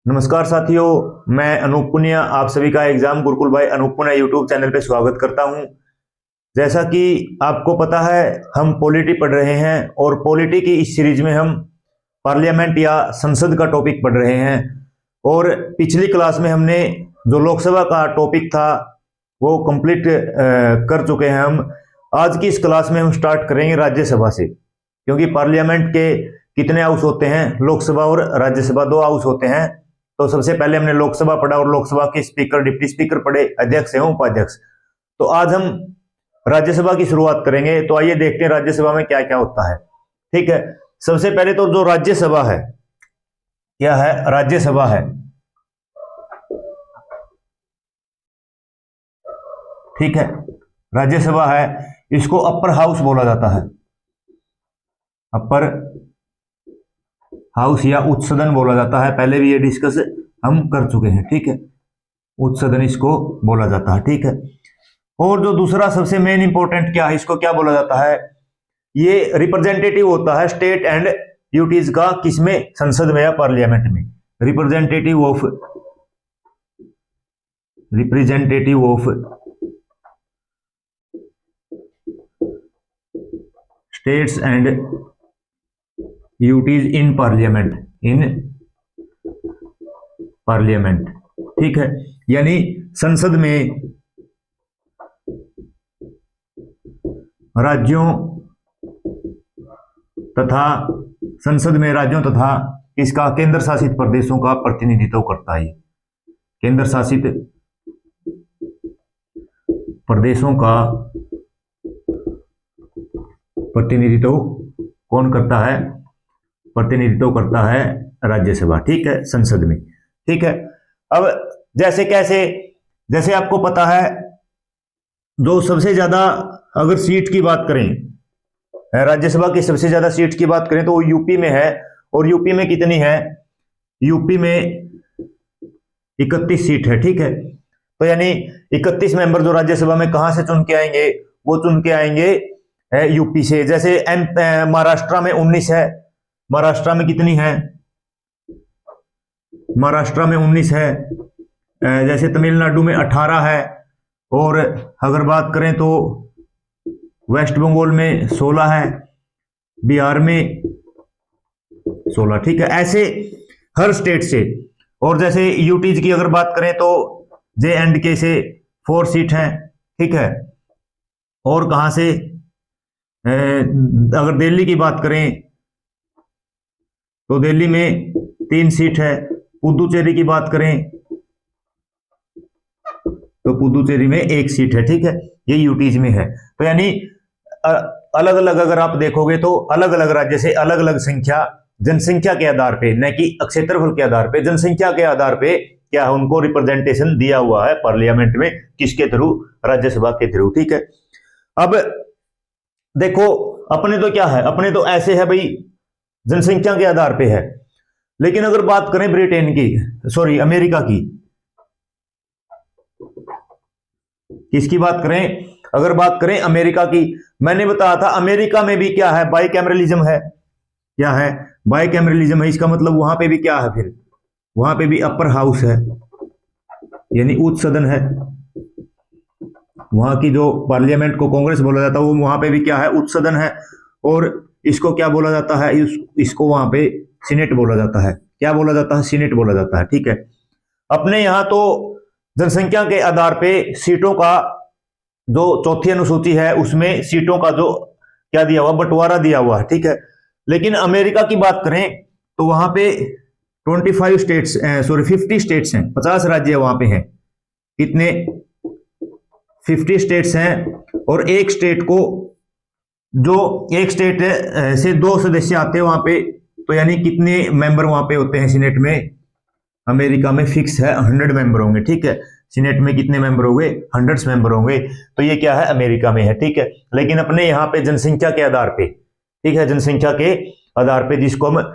नमस्कार साथियों, मैं अनूप पुनिया आप सभी का एग्जाम गुरुकुल भाई अनूप पुनिया यूट्यूब चैनल पे स्वागत करता हूं। जैसा कि आपको पता है, हम पॉलिटी पढ़ रहे हैं और पॉलिटी की इस सीरीज में हम पार्लियामेंट या संसद का टॉपिक पढ़ रहे हैं। और पिछली क्लास में हमने जो लोकसभा का टॉपिक था वो कंप्लीट कर चुके हैं। हम आज की इस क्लास में हम स्टार्ट करेंगे राज्यसभा से, क्योंकि पार्लियामेंट के कितने हाउस होते हैं, लोकसभा और राज्यसभा दो हाउस होते हैं। तो सबसे पहले हमने लोकसभा पढ़ा और लोकसभा के स्पीकर, डिप्टी स्पीकर पढ़े, अध्यक्ष एवं उपाध्यक्ष। तो आज हम राज्यसभा की शुरुआत करेंगे। तो आइए देखते हैं राज्यसभा में क्या क्या होता है। ठीक है, सबसे पहले तो जो राज्यसभा है, क्या है? राज्यसभा है। ठीक है, राज्यसभा है, इसको अपर हाउस बोला जाता है। अपर हाउस या उच्च सदन बोला जाता है। पहले भी ये डिस्कस हम कर चुके हैं। ठीक है, उच्च सदन इसको बोला जाता है। ठीक है, और जो दूसरा सबसे मेन इंपॉर्टेंट क्या है, इसको क्या बोला जाता है? ये रिप्रेजेंटेटिव होता है स्टेट एंड ड्यूटीज का। किसमें? संसद में या पार्लियामेंट में। Representative of states and duties in parliament. ठीक है, यानी संसद में राज्यों तथा इसका केंद्र शासित प्रदेशों का प्रतिनिधित्व करता है। केंद्र शासित प्रदेशों का प्रतिनिधित्व कौन करता है? प्रतिनिधित्व करता है राज्यसभा। ठीक है, संसद में। ठीक है, अब जैसे आपको पता है, जो सबसे ज्यादा अगर सीट की बात करें, राज्यसभा की सबसे ज्यादा सीट की बात करें तो वो यूपी में है। और यूपी में कितनी है? यूपी में 31 सीट है। ठीक है, तो यानी 31 मेंबर जो राज्यसभा में कहां से चुन के आएंगे? वो चुन के आएंगे यूपी से। जैसे महाराष्ट्र में 19 है। महाराष्ट्र में कितनी है? महाराष्ट्र में 19 है। जैसे तमिलनाडु में 18 है। और अगर बात करें तो वेस्ट बंगाल में 16 है, बिहार में 16। ठीक है, ऐसे हर स्टेट से। और जैसे यूटीज की अगर बात करें तो जे एंड के से 4 सीट हैं। ठीक है, और कहां से? अगर दिल्ली की बात करें तो दिल्ली में 3 सीट है। पुदुचेरी की बात करें तो पुदुचेरी में 1 सीट है। ठीक है, ये यूटीज में है। तो यानी अलग अलग अगर आप देखोगे तो अलग अलग राज्य से अलग अलग संख्या, जनसंख्या के आधार पे, न कि क्षेत्रफल के आधार पे, जनसंख्या के आधार पे क्या है, उनको रिप्रेजेंटेशन दिया हुआ है पार्लियामेंट में। किसके थ्रू? राज्यसभा के थ्रू। ठीक है, अब देखो अपने तो क्या है, अपने तो ऐसे है भाई, जनसंख्या के आधार पे है। लेकिन अगर बात करें अमेरिका की, किसकी बात करें? अगर बात करें अमेरिका की, मैंने बताया था अमेरिका में भी क्या है, बाइकैमरलिज्म है। क्या है? बाइकैमरलिज्म है। इसका मतलब वहां पे भी क्या है, फिर वहां पे भी अपर हाउस है, यानी उच्च सदन है। वहां की जो पार्लियामेंट को कांग्रेस बोला जाता है, वो वहां पे भी क्या है? उच्च सदन है। और इसको क्या बोला जाता है? इसको वहां पे सीनेट बोला जाता है। क्या बोला जाता है? सीनेट बोला जाता है। ठीक है, अपने यहां तो जनसंख्या के आधार पे सीटों का जो चौथी अनुसूची है उसमें सीटों का जो क्या दिया हुआ, बंटवारा दिया हुआ है। ठीक है, लेकिन अमेरिका की बात करें तो वहां पे 50 स्टेट्स हैं, 50 राज्य वहां पे हैं। कितने? 50 स्टेट्स हैं। और एक स्टेट से 2 सदस्य आते हैं वहां पे। तो यानी कितने मेंबर वहां पे होते हैं सीनेट में? अमेरिका में फिक्स है 100 मेंबर होंगे। ठीक है, सीनेट में कितने मेंबर होंगे? 100 मेंबर होंगे। तो ये क्या है? अमेरिका में है। ठीक है, लेकिन अपने यहाँ पे जनसंख्या के आधार पे, ठीक है, जनसंख्या के आधार पे, जिसको हम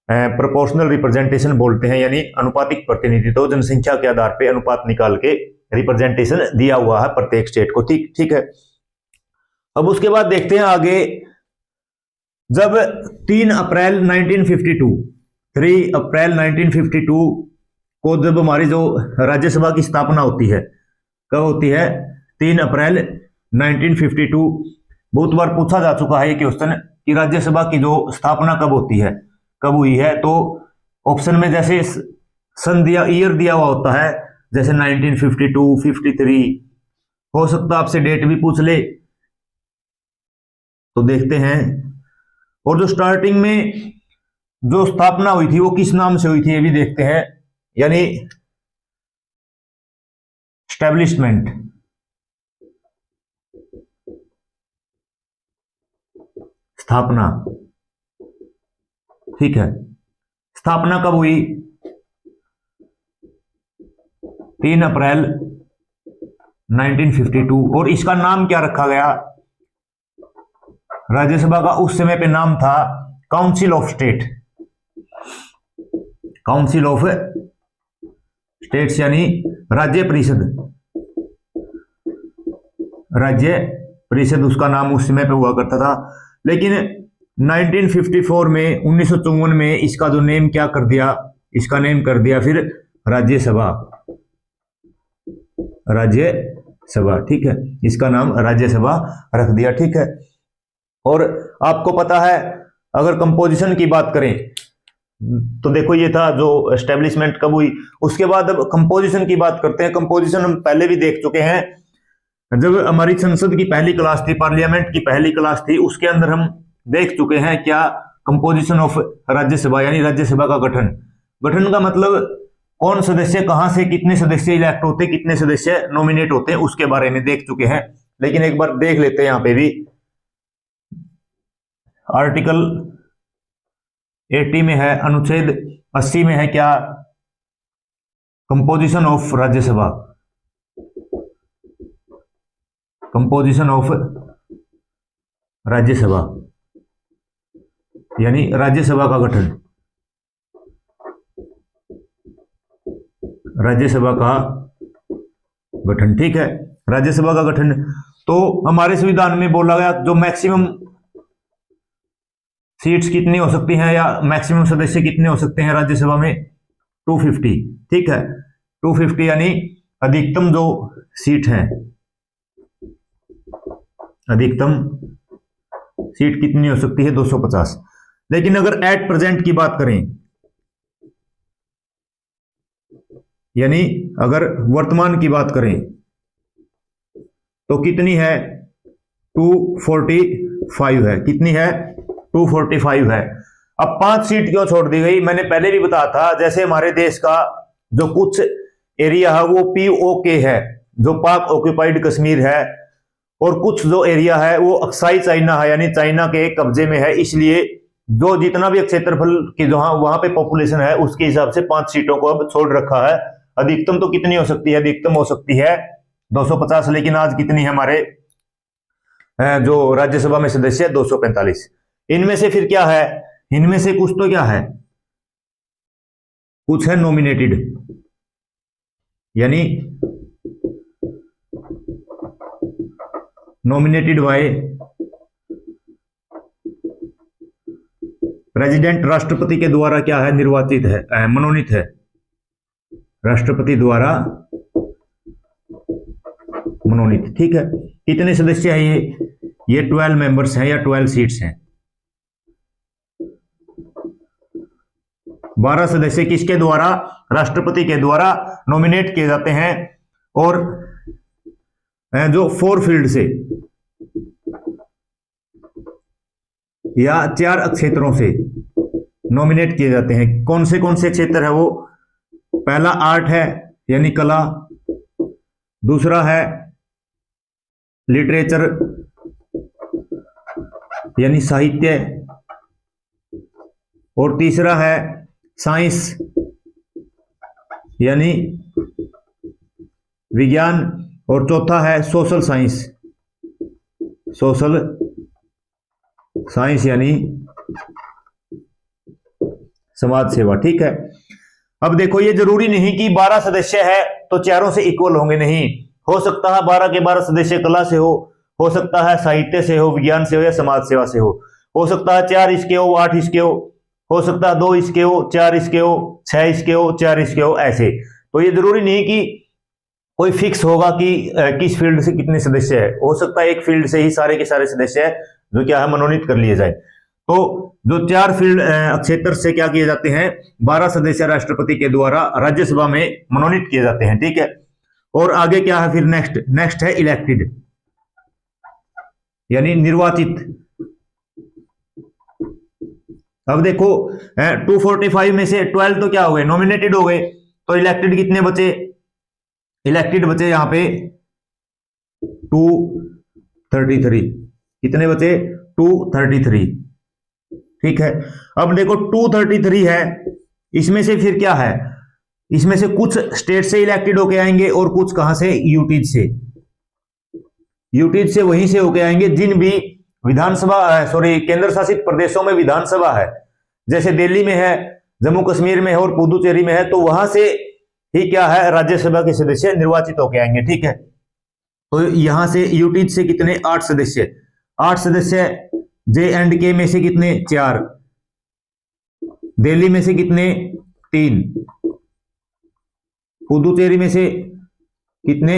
प्रोपोर्शनल रिप्रेजेंटेशन बोलते हैं, यानी अनुपातिक प्रतिनिधित्व, तो जनसंख्या के आधार पे अनुपात निकाल के रिप्रेजेंटेशन दिया हुआ है प्रत्येक स्टेट को। ठीक है, अब उसके बाद देखते हैं आगे। जब 3 अप्रैल 1952 को जब हमारी जो राज्यसभा की स्थापना होती है, कब होती है? 3 अप्रैल 1952। बहुत बार पूछा जा चुका है ये क्वेश्चन कि राज्यसभा की जो स्थापना कब होती है, कब हुई है। तो ऑप्शन में जैसे सन दिया, ईयर दिया हुआ होता है, जैसे 1952, 53, हो सकता है आपसे डेट भी पूछ ले, तो देखते हैं। और जो स्टार्टिंग में जो स्थापना हुई थी वो किस नाम से हुई थी, ये भी देखते हैं, यानी एस्टेब्लिशमेंट, स्थापना, ठीक है। स्थापना कब हुई? 3 अप्रैल 1952। और इसका नाम क्या रखा गया? राज्यसभा का उस समय पे नाम था council of state, council of states, यानी राज्य परिषद, राज्य परिषद उसका नाम उस समय पे हुआ करता था। लेकिन 1954 में, 1954 में इसका जो नेम क्या कर दिया, इसका नेम कर दिया फिर राज्यसभा, राज्यसभा, ठीक है। इसका नाम राज्यसभा रख दिया, ठीक है। और आपको पता है, अगर कंपोजिशन की बात करें तो देखो ये था जो एस्टेब्लिशमेंट कब हुई। उसके बाद अब कंपोजिशन की बात करते हैं। कंपोजिशन हम पहले भी देख चुके हैं, जब हमारी संसद की पहली क्लास थी, पार्लियामेंट की पहली क्लास थी, उसके अंदर हम देख चुके हैं क्या? कंपोजिशन ऑफ राज्यसभा, यानी राज्यसभा का गठन। गठन का मतलब कौन सदस्य कहां से, कितने सदस्य इलेक्ट होते, कितने सदस्य नॉमिनेट होते हैं, उसके बारे में देख चुके हैं। लेकिन एक बार देख लेते हैं यहां पे भी। आर्टिकल 80 में है, अनुच्छेद 80 में है क्या? Composition of Rajya Sabha, composition of Rajya Sabha, यानी राज्यसभा का गठन, राज्यसभा का गठन, ठीक है। राज्यसभा का गठन, तो हमारे संविधान में बोला गया जो मैक्सिमम सीट्स कितनी हो सकती हैं, या मैक्सिमम सदस्य कितने हो सकते हैं राज्यसभा में? 250, ठीक है। 250 यानी अधिकतम जो सीट है, अधिकतम सीट कितनी हो सकती है? 250। लेकिन अगर एट प्रेजेंट की बात करें, यानी अगर वर्तमान की बात करें, तो कितनी है? 245 है। कितनी है? 245 है। अब 5 सीट क्यों छोड़ दी गई? मैंने पहले भी बताया था, जैसे हमारे देश का जो कुछ एरिया है वो POK है, जो पाक ऑक्यूपाइड कश्मीर है, और कुछ जो एरिया है वो अक्साई चाइना है, यानी चाइना के कब्जे में है। इसलिए जो जितना भी क्षेत्रफल की जहां वहां पे पॉपुलेशन है, उसके हिसाब से 5 सीटों को अब छोड़ रखा है। अधिकतम तो कितनी हो सकती है? अधिकतम हो सकती है 250। लेकिन आज कितनी है हमारे जो राज्यसभा में सदस्य? 245। इनमें से फिर क्या है? इनमें से कुछ तो क्या है, कुछ है नॉमिनेटेड, यानी नॉमिनेटेड बाय प्रेसिडेंट, राष्ट्रपति के द्वारा क्या है? निर्वाचित है, मनोनीत है, राष्ट्रपति द्वारा मनोनीत, ठीक है। कितने सदस्य हैं ये 12 मेंबर्स हैं, या 12 सीट्स हैं। 12 सदस्य किसके द्वारा? राष्ट्रपति के द्वारा नॉमिनेट किए जाते हैं, और जो 4 फील्ड से या 4 क्षेत्रों से नॉमिनेट किए जाते हैं। कौन से क्षेत्र है वो? पहला आर्ट है, यानी कला, दूसरा है लिटरेचर, यानी साहित्य, और तीसरा है साइंस, यानी विज्ञान, और चौथा है सोशल साइंस, सोशल साइंस यानी समाज सेवा, ठीक है। अब देखो, ये जरूरी नहीं कि 12 सदस्य है तो चारों से इक्वल होंगे, नहीं। हो सकता है 12 के 12 सदस्य कला से हो सकता है साहित्य से हो, विज्ञान से हो, या समाज सेवा से हो सकता है 4 इसके हो, 8 इसके हो, हो सकता है 2 इसके हो, 4 इसके हो, 6 इसके हो, 4 इसके हो, ऐसे। तो ये जरूरी नहीं कि कोई फिक्स होगा कि किस फील्ड से कितने सदस्य है, हो सकता है एक फील्ड से ही सारे के सारे सदस्य है जो क्या है मनोनीत कर लिए जाए। तो जो 4 फील्ड क्षेत्र से क्या किए जाते हैं, 12 सदस्य राष्ट्रपति के द्वारा राज्यसभा में मनोनीत किए जाते हैं, ठीक है। और आगे क्या है फिर, नेक्स्ट है इलेक्टेड, यानी निर्वाचित। अब देखो 245 में से 12 तो क्या हो गए, नॉमिनेटेड हो गए, तो इलेक्टेड कितने बचे, इलेक्टेड बचे यहां पे 233, कितने बचे 233, ठीक है। अब देखो 233 है, इसमें से फिर क्या है, इसमें से कुछ स्टेट से इलेक्टेड होके आएंगे और कुछ कहां से, यूटीज से, यूटीज से वहीं से होके आएंगे जिन भी विधानसभा केंद्र शासित प्रदेशों में विधानसभा है, जैसे दिल्ली में है, जम्मू कश्मीर में है और पुदुचेरी में है, तो वहां से ही क्या है राज्यसभा के सदस्य निर्वाचित होके आएंगे, ठीक है। तो यहां से यूटीज से कितने, 8 सदस्य, 8 सदस्य, जे एंड के में से कितने, 4, दिल्ली में से कितने, 3, पुदुचेरी में से कितने,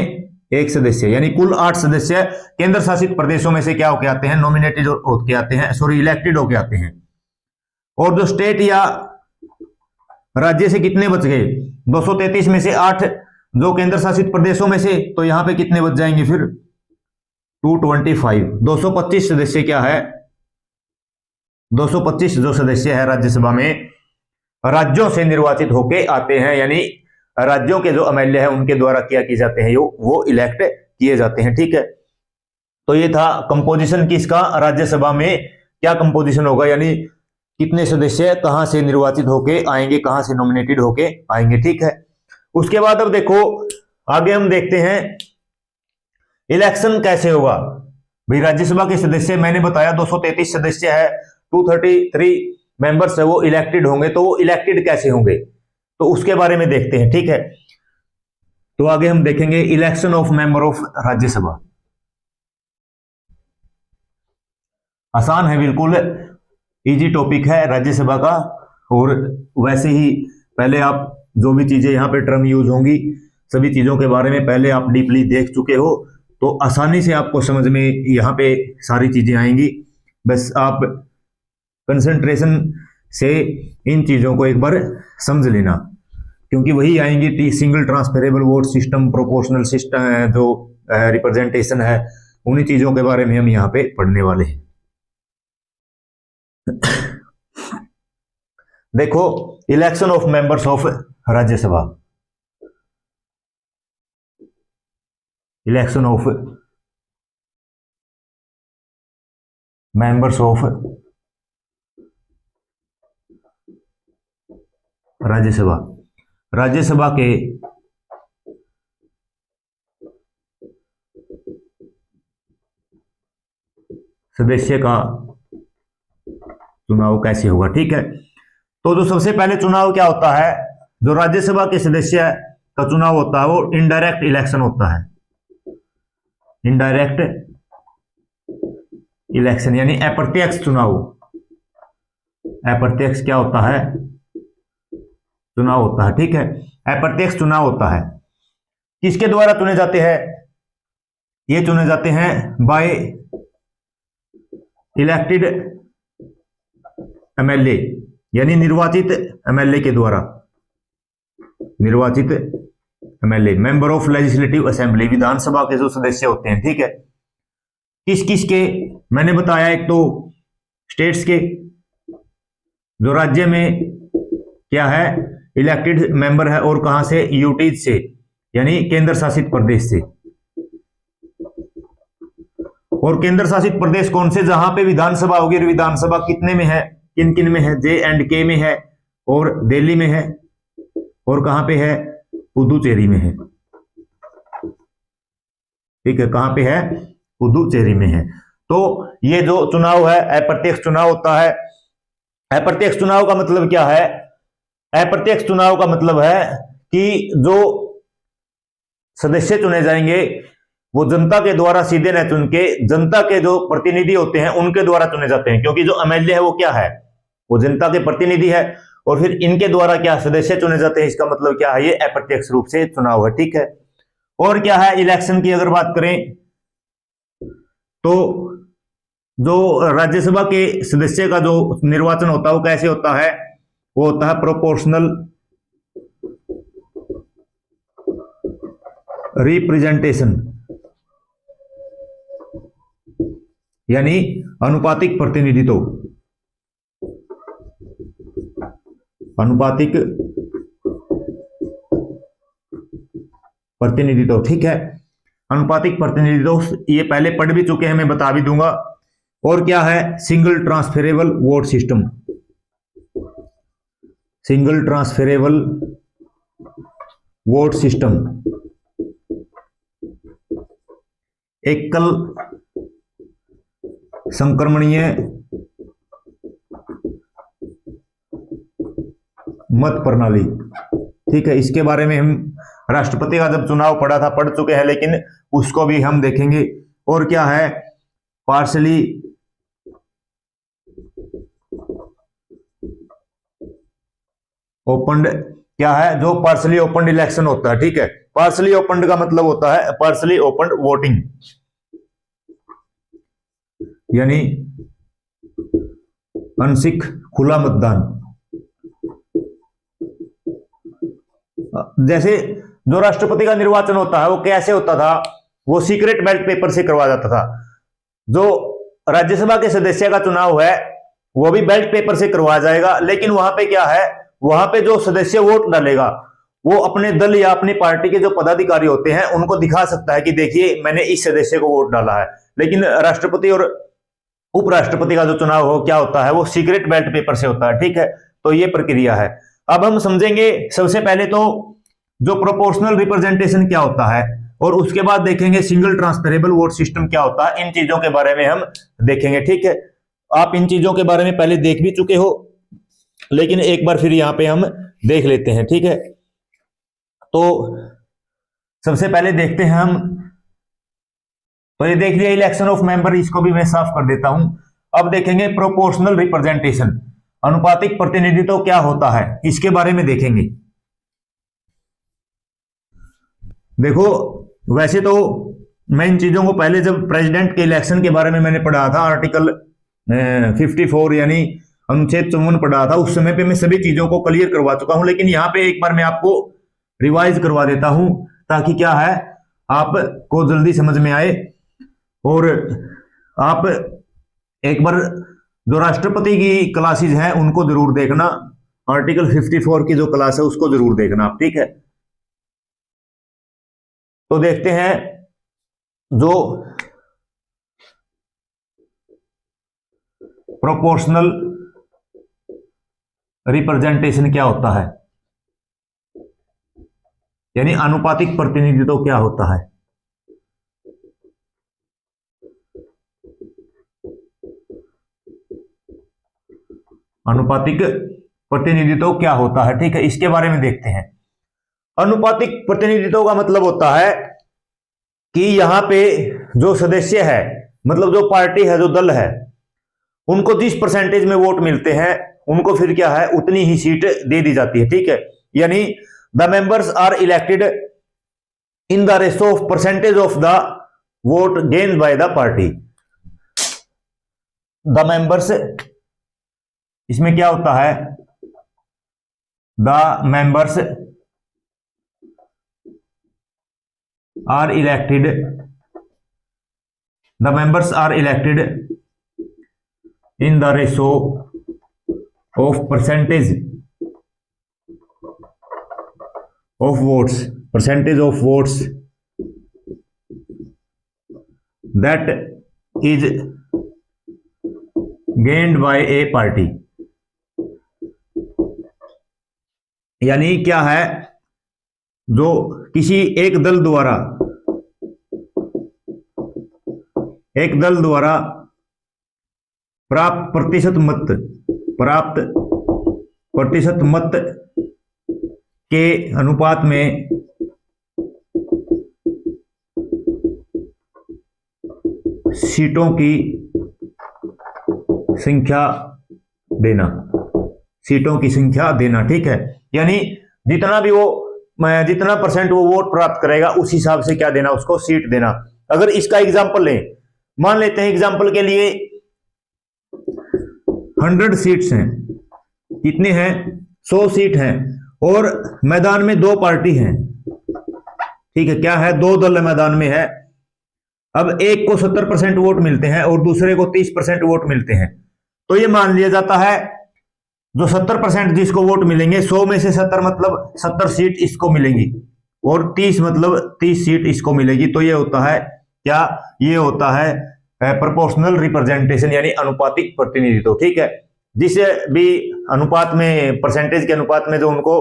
1 सदस्य, यानी कुल 8 सदस्य केंद्र शासित प्रदेशों में से क्या होके आते हैं, नॉमिनेटेड होके आते हैं, इलेक्टेड होके आते हैं। और जो स्टेट या राज्य से कितने बच गए, 233 में से 8 जो केंद्र शासित प्रदेशों में से, तो यहां पे कितने बच जाएंगे फिर, 225, 225 सदस्य क्या है, 225 जो सदस्य है राज्यसभा में राज्यों से निर्वाचित होके आते हैं, यानी राज्यों के जो एमएलए हैं उनके द्वारा क्या किए जाते हैं, वो इलेक्ट किए जाते हैं, ठीक है। तो ये था कंपोजिशन किसका, राज्यसभा में क्या कंपोजिशन होगा, यानी कितने सदस्य कहां से निर्वाचित होके आएंगे, कहां से नॉमिनेटेड होके आएंगे, ठीक है। उसके बाद अब देखो आगे हम देखते हैं इलेक्शन कैसे होगा। भाई राज्यसभा के सदस्य मैंने बताया 233 सदस्य है, 233 मेंबर्स है वो इलेक्टेड होंगे, तो वो इलेक्टेड कैसे होंगे, तो उसके बारे में देखते हैं, ठीक है। तो आगे हम देखेंगे election of member of Rajya Sabha. आसान है, बिल्कुल इजी टॉपिक है राज्यसभा का। और वैसे ही पहले आप जो भी चीजें यहाँ पे टर्म यूज होंगी सभी चीजों के बारे में पहले आप डीपली देख चुके हो, तो आसानी से आपको समझ में यहाँ पे सारी चीजें आएंगी। बस आप कंसंट्रेशन से इन चीजों को एक बार समझ लेना, क्योंकि वही आएंगी single transferable vote system, proportional system, जो रिप्रेजेंटेशन है, उन्हीं चीजों के बारे में हम यहाँ पे पढ़ने वाले हैं। देखो election of members of Rajya Sabha, election of members of Rajya Sabha, Rajya Sabha के सदस्य का चुनाव कैसे होगा, ठीक है। तो जो सबसे पहले चुनाव क्या होता है, जो राज्यसभा के सदस्य का चुनाव होता है वो इनडायरेक्ट इलेक्शन होता है, इनडायरेक्ट इलेक्शन यानी अप्रत्यक्ष चुनाव। अप्रत्यक्ष क्या होता है, चुनाव होता है, ठीक है। अप्रत्यक्ष चुनाव होता है, किसके द्वारा चुने जाते हैं, ये चुने जाते हैं बाय इलेक्टेड एमएलए, यानी निर्वाचित एमएलए के द्वारा, निर्वाचित MLA, member of legislative assembly, विधानसभा के जो सदस्य होते हैं, ठीक है। किस किस के, मैंने बताया एक तो स्टेट्स के, जो राज्य में क्या है इलेक्टेड मेंबर है, और कहां से, यूटीज से, यानी केंद्र शासित प्रदेश से। और केंद्र शासित प्रदेश कौन से, जहां पे विधानसभा होगी, विधानसभा कितने में है, किन किन में है, जे एंड के में है और दिल्ली में है, और कहां पे है, पुदुचेरी में है, ठीक है, कहां पे है, पुदुचेरी में है। तो ये जो चुनाव है अप्रत्यक्ष चुनाव होता है। अप्रत्यक्ष चुनाव का मतलब क्या है, अप्रत्यक्ष चुनाव का मतलब है कि जो सदस्य चुने जाएंगे वो जनता के द्वारा सीधे न चुन के जनता के जो प्रतिनिधि होते हैं उनके द्वारा चुने जाते हैं, क्योंकि जो एमएलए है वो क्या है, वो जनता के प्रतिनिधि है, और फिर इनके द्वारा क्या सदस्य चुने जाते हैं, इसका मतलब क्या है, ये अप्रत्यक्ष रूप से चुनाव है, ठीक है। और क्या है, इलेक्शन की अगर बात करें तो जो राज्यसभा के सदस्य का जो निर्वाचन होता है वो कैसे होता है, वो होता है प्रोपोर्शनल रिप्रेजेंटेशन, यानी अनुपातिक प्रतिनिधित्व, अनुपातिक प्रतिनिधित्व, ठीक है। अनुपातिक प्रतिनिधित्व ये पहले पढ़ भी चुके हैं, मैं बता भी दूंगा। और क्या है, single transferable vote system, single transferable vote system, एकल संक्रमणीय मत प्रणाली, ठीक है। इसके बारे में हम राष्ट्रपति का जब चुनाव पढ़ चुके हैं, लेकिन उसको भी हम देखेंगे। और क्या है, पार्शली ओपनड, क्या है, जो पार्शली ओपनड इलेक्शन होता है, ठीक है। पार्शली ओपनड का मतलब होता है पार्शली ओपनड वोटिंग, यानी आंशिक खुला मतदान। जैसे जो राष्ट्रपति का निर्वाचन होता है वो कैसे होता था, वो सीक्रेट बैलेट पेपर से करवाया जाता था। जो राज्यसभा के सदस्य का चुनाव है वो भी बैलेट पेपर से करवाया जाएगा, लेकिन वहां पे क्या है, वहां पे जो सदस्य वोट डालेगा वो अपने दल या अपनी पार्टी के जो पदाधिकारी होते हैं उनको दिखा सकता है कि देखिए मैंने इस सदस्य को वोट डाला है। लेकिन राष्ट्रपति और उपराष्ट्रपति का जो चुनाव हो क्या होता है, वो सीक्रेट बैलेट पेपर से होता है, ठीक है। तो ये प्रक्रिया है। अब हम समझेंगे सबसे पहले तो जो प्रोपोर्शनल रिप्रेजेंटेशन क्या होता है, और उसके बाद देखेंगे सिंगल ट्रांसफरेबल वोट सिस्टम क्या होता है। इन चीजों के बारे में हम देखेंगे, ठीक है। आप इन चीजों के बारे में पहले देख भी चुके हो, लेकिन एक बार फिर यहां पे हम देख लेते हैं, ठीक है। तो सबसे पहले देखते हैं हम, तो ये देख लिया इलेक्शन ऑफ मेंबर, इसको भी मैं साफ कर देता हूं। अब देखेंगे प्रोपोर्शनल रिप्रेजेंटेशन, अनुपातिक प्रतिनिधित्व क्या होता है, इसके बारे में देखेंगे। देखो वैसे तो मैं इन चीजों को पहले जब प्रेसिडेंट के इलेक्शन के बारे में मैंने पढ़ा था, आर्टिकल 54 यानी अनुच्छेद 54 पढ़ा था, उस समय पे मैं सभी चीजों को क्लियर करवा चुका हूं। लेकिन यहाँ पे एक बार मैं आपको रिवाइज करवा देता हूं ताकि क्या है आपको जल्दी समझ में आए। और आप एक बार जो राष्ट्रपति की क्लासेज हैं उनको जरूर देखना, आर्टिकल 54 की जो क्लास है उसको जरूर देखना आप, ठीक है। तो देखते हैं जो प्रोपोर्शनल रिप्रेजेंटेशन क्या होता है, यानी अनुपातिक प्रतिनिधित्व क्या होता है। अनुपातिक प्रतिनिधित्व क्या होता है, ठीक है, इसके बारे में देखते हैं। अनुपातिक प्रतिनिधित्व का मतलब होता है कि यहां पे जो सदस्य है, मतलब जो पार्टी है, जो दल है, उनको जिस परसेंटेज में वोट मिलते हैं उनको फिर क्या है उतनी ही सीट दे दी जाती है, ठीक है। यानी the members are elected in the ratio of percentage of the vote gained by the party. The members, इसमें क्या होता है, the members are elected, the members are elected in the ratio of percentage of votes, percentage of votes that is gained by a party. यानी क्या है, जो किसी एक दल द्वारा प्राप्त प्रतिशत मत के अनुपात में सीटों की संख्या देना। सीटों की संख्या देना, ठीक है। यानी जितना परसेंट वो वोट प्राप्त करेगा उस हिसाब से क्या देना, उसको सीट देना। अगर इसका एग्जाम्पल लें, मान लेते हैं एग्जाम्पल के लिए 100 सीट्स हैं, कितने हैं, 100 सीट हैं, और मैदान में 2 पार्टी हैं, ठीक है, क्या है, 2 दल मैदान में है। अब एक को 70% वोट मिलते हैं और दूसरे को 30% वोट मिलते हैं, तो ये मान लिया जाता है जो 70% जिसको वोट मिलेंगे, 100 में से 70 मतलब 70 सीट इसको मिलेंगी, और 30 मतलब 30 सीट इसको मिलेगी। तो ये होता है क्या, ये होता है प्रोपोर्शनल रिप्रेजेंटेशन, यानी अनुपातिक प्रतिनिधित्व, ठीक है। जिसे भी अनुपात में, परसेंटेज के अनुपात में जो उनको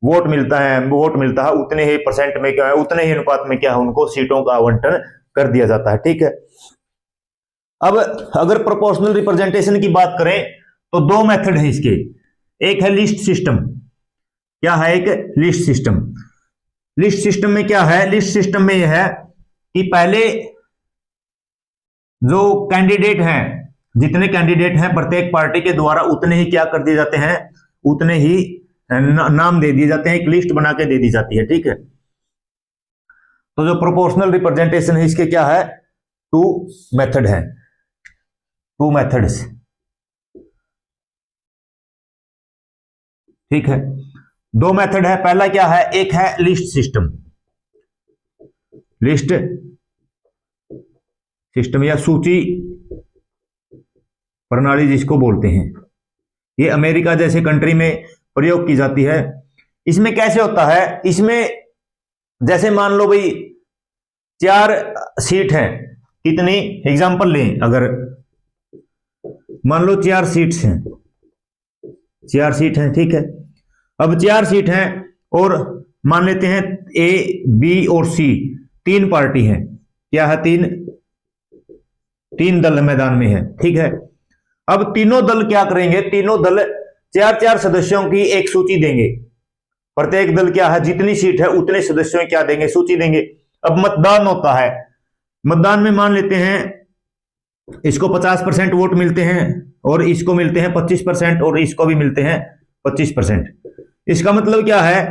वोट मिलता है उतने ही परसेंट में क्या है, उतने ही अनुपात में क्या है, उनको सीटों का आवंटन कर दिया जाता है, ठीक है। अब अगर प्रोपोर्शनल रिप्रेजेंटेशन की बात करें तो 2 मेथड है इसके। एक है लिस्ट सिस्टम, क्या है, एक लिस्ट सिस्टम। लिस्ट सिस्टम में क्या है, लिस्ट सिस्टम में यह है कि पहले जो कैंडिडेट हैं, जितने कैंडिडेट हैं प्रत्येक पार्टी के द्वारा उतने ही क्या कर दिए जाते हैं, उतने ही नाम दे दिए जाते हैं, एक लिस्ट बना के दे दी जाती है, ठीक है। तो जो प्रोपोर्शनल रिप्रेजेंटेशन है इसके क्या है, 2 मेथड है, 2 मेथड्स, ठीक है। 2 मेथड है। पहला क्या है, एक है लिस्ट सिस्टम, लिस्ट सिस्टम या सूची प्रणाली जिसको बोलते हैं, ये अमेरिका जैसे कंट्री में प्रयोग की जाती है। इसमें कैसे होता है, इसमें जैसे मान लो भाई 4 सीट हैं, कितनी, एग्जांपल लें, अगर मान लो 4 सीट्स हैं, 4 सीट हैं, ठीक है। अब 4 सीट हैं और मान लेते हैं ए, बी और सी 3 पार्टी हैं, क्या है, 3 दल मैदान में है, ठीक है। अब तीनों दल क्या करेंगे, तीनों दल 4-4 सदस्यों की एक सूची देंगे। प्रत्येक दल क्या है, जितनी सीट है उतने सदस्यों क्या देंगे, सूची देंगे। अब मतदान होता है, मतदान में मान लेते हैं इसको 50% वोट मिलते हैं और इसको मिलते हैं 25% और इसको भी मिलते हैं 25%। इसका मतलब क्या है,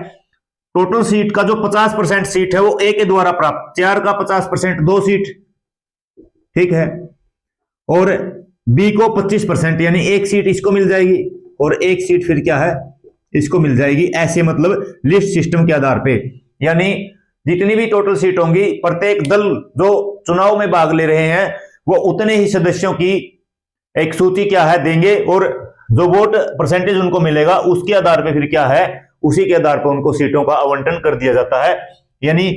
टोटल सीट का जो 50% सीट है वो ए के द्वारा प्राप्त, 4 का 50% 2 सीट, ठीक है, और बी को 25% यानी 1 सीट इसको मिल जाएगी और 1 सीट फिर क्या है, इसको मिल जाएगी। ऐसे मतलब लिस्ट सिस्टम के आधार पे, यानी जितनी भी टोटल सीट होंगी, प्रत्येक दल जो चुनाव में भाग ले रहे हैं वो उतने ही सदस्यों की एक सूची क्या है देंगे, और जो वोट परसेंटेज उनको मिलेगा उसके आधार पे फिर क्या है, उसी के आधार पर उनको सीटों का आवंटन कर दिया जाता है। यानी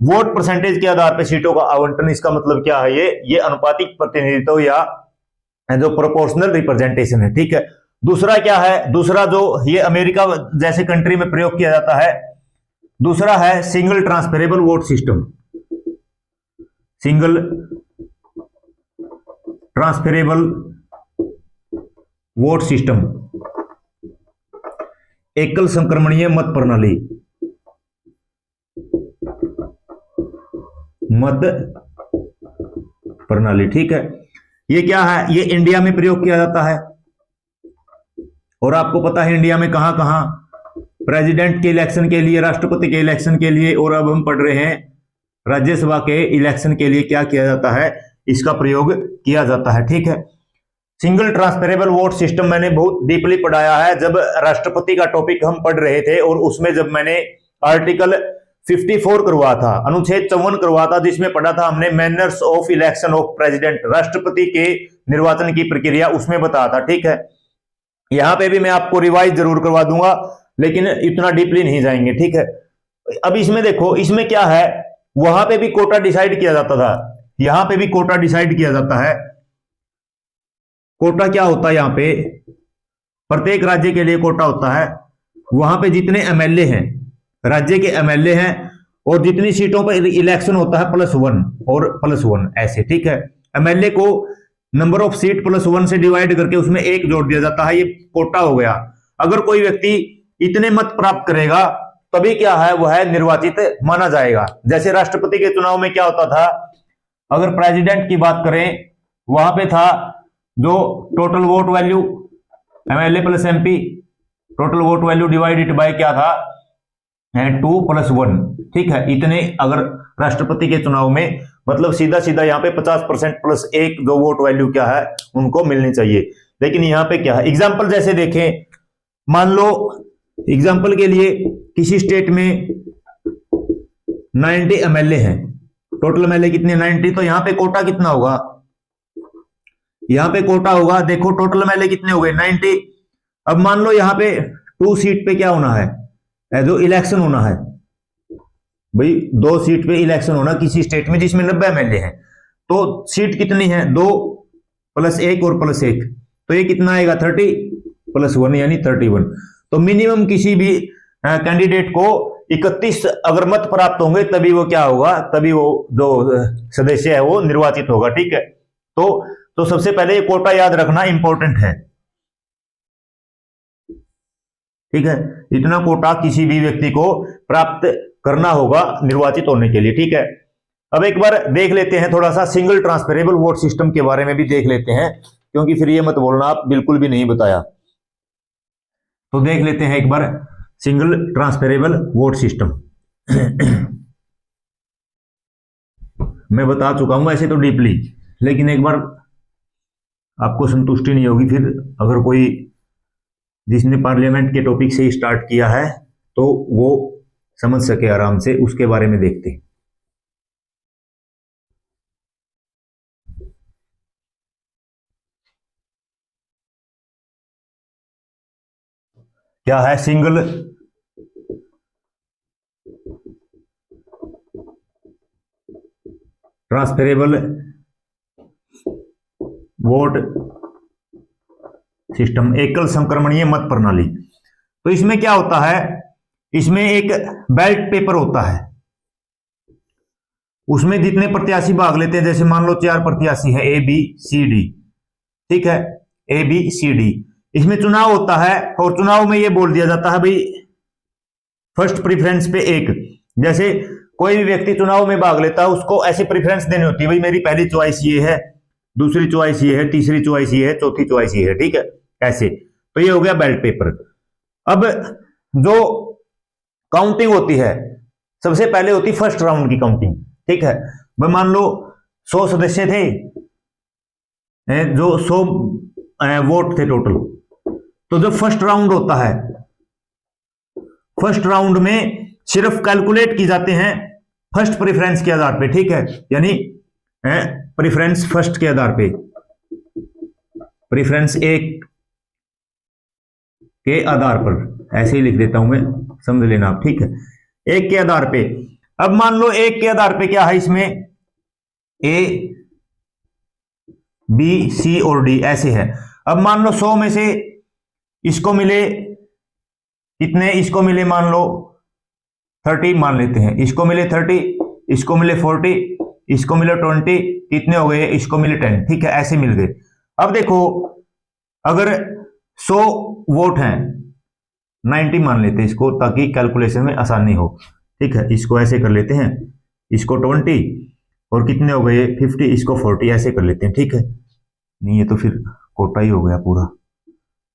वोट परसेंटेज के आधार पर सीटों का आवंटन, इसका मतलब क्या है, ये अनुपातिक प्रतिनिधित्व या जो प्रोपोर्शनल रिप्रेजेंटेशन है, ठीक है। दूसरा क्या है, दूसरा जो ये अमेरिका जैसे कंट्री में प्रयोग किया जाता है, दूसरा है single transferable vote system, single transferable vote system, एकल संक्रमणीय मत प्रणाली, मत प्रणाली, ठीक है। ये क्या है, ये इंडिया में प्रयोग किया जाता है, और आपको पता है इंडिया में कहां कहां प्रेसिडेंट के इलेक्शन के लिए, राष्ट्रपति के इलेक्शन के लिए, और अब हम पढ़ रहे हैं राज्यसभा के इलेक्शन के लिए क्या किया जाता है, इसका प्रयोग किया जाता है, ठीक है। सिंगल ट्रांसफरेबल वोट सिस्टम मैंने बहुत डीपली पढ़ाया है जब राष्ट्रपति का टॉपिक हम पढ़ रहे थे, और उसमें जब मैंने आर्टिकल 54 करवा था, अनुच्छेद 54 करवा था, जिसमें पढ़ा था हमने manners of election of president, राष्ट्रपति के निर्वाचन की प्रक्रिया, उसमें बताया था, ठीक है। यहां पे भी मैं आपको रिवाइज जरूर करवा दूंगा, लेकिन इतना डीपली नहीं जाएंगे, ठीक है। अब इसमें देखो, इसमें क्या है, वहां पे भी कोटा डिसाइड किया जाता था, यहां पे भी कोटा डिसाइड किया जाता है। कोटा क्या होता है, यहां पे प्रत्येक राज्य के लिए कोटा होता है, वहां पे जितने एमएलए हैं, राज्य के एमएलए हैं, और जितनी सीटों पर इलेक्शन होता है +1 और +1 ऐसे, ठीक है। एमएलए को नंबर ऑफ सीट +1 से डिवाइड करके उसमें 1 जोड़ दिया जाता है, ये कोटा हो गया। अगर कोई व्यक्ति इतने मत प्राप्त करेगा तभी क्या है, वह निर्वाचित माना जाएगा। जैसे राष्ट्रपति के चुनाव में क्या होता था, अगर प्रेसिडेंट की बात करें, वहां पे था जो total vote value MLA + MP total vote value divided by क्या था, 2+1। ठीक है, इतने अगर राष्ट्रपति के चुनाव में, मतलब सीधा सीधा यहाँ पे 50% प्लस 1 जो वोट वैल्यू क्या है उनको मिलनी चाहिए। लेकिन यहाँ पे क्या है, एग्जाम्पल जैसे देखें, मान लो एग्जाम्पल के लिए किसी स्टेट में 90 एमएलए हैं, टोटल एमएलए कितने 90, तो यहाँ पे कोटा कितना होगा, यहाँ पे कोटा होगा, देखो टोटल एमएलए कितने हो गए 90। अब मान लो यहाँ पे 2 सीट पे क्या होना है, जो इलेक्शन होना है भाई, 2 सीट पे इलेक्शन होना किसी स्टेट में जिसमें 90 एमएलए हैं, तो सीट कितनी है, 2 + 1 और +1, तो ये कितना आएगा 30 + 1 यानी 31। तो मिनिमम किसी भी कैंडिडेट को 31 अगर मत प्राप्त होंगे तभी वो क्या होगा, तभी वो जो सदस्य है वो निर्वाचित होगा। ठीक है, तो सबसे पहले ये कोटा याद रखना इंपॉर्टेंट है। ठीक है, इतना कोटा किसी भी व्यक्ति को प्राप्त करना होगा निर्वाचित होने के लिए। ठीक है, अब एक बार देख लेते हैं थोड़ा सा सिंगल ट्रांसफरेबल वोट सिस्टम के बारे में भी देख लेते हैं, क्योंकि फिर ये मत बोलना आप बिल्कुल भी नहीं बताया। तो देख लेते हैं एक बार सिंगल ट्रांसफरेबल वोट सिस्टम। मैं बता चुका हूं ऐसे तो डीपली, लेकिन एक बार आपको संतुष्टि नहीं होगी फिर, अगर कोई जिसने पार्लियामेंट के टॉपिक से ही स्टार्ट किया है तो वो समझ सके आराम से, उसके बारे में देखते हैं। क्या है सिंगल ट्रांसफरेबल वोट सिस्टम, एकल संक्रमणीय मत प्रणाली। तो इसमें क्या होता है, इसमें एक बैलेट पेपर होता है, उसमें जितने प्रत्याशी भाग लेते हैं, जैसे मान लो 4 प्रत्याशी है A B C D। ठीक है, A B C D, इसमें चुनाव होता है और चुनाव में ये बोल दिया जाता है भाई फर्स्ट प्रीफरेंस पे 1। जैसे कोई भी व्यक्ति चुनाव में भाग लेता है उसको ऐसी प्रीफरेंस देनी होती है, भाई मेरी पहली चॉइस ये है, दूसरी चॉइस ये है, तीसरी चॉइस ये है, चौथी चॉइस ये है। ठीक है, ऐसे। तो ये हो गया बैलेट पेपर। अब जो काउंटिंग होती है, सबसे पहले होती फर्स्ट राउंड की काउंटिंग। ठीक है, भाई मान लो 100 सदस्य थे, जो 100 वोट थे टोटल, तो जो फर्स्ट राउंड होता है, फर्स्ट राउंड में सिर्फ कैलकुलेट की जाते हैं फर्स्ट प्रेफरेंस के आधार पे। ठीक है, यानी प्रेफरेंस फर्स्ट के आधार पे, प्रेफरेंस 1 के आधार पर, ऐसे ही लिख देता हूं मैं, समझ लेना आप। ठीक है, 1 के आधार पे। अब मान लो 1 के आधार पे क्या है, इसमें A B C और D ऐसे है। अब मान लो 100 में से इसको मिले कितने, इसको मिले मान लो 30 मान लेते हैं, इसको मिले 30, इसको मिले 40, इसको मिले 20, कितने हो गए, इसको मिले 10। ठीक है, ऐसे मिल गए। अब देखो अगर 100 वोट हैं, 90 मान लेते हैं इसको ताकि कैलकुलेशन में आसानी हो। ठीक है, इसको ऐसे कर लेते हैं, इसको 20 और कितने हो गए 50, इसको 40, ऐसे कर लेते हैं। ठीक है, नहीं ये तो फिर कोटा ही हो गया पूरा,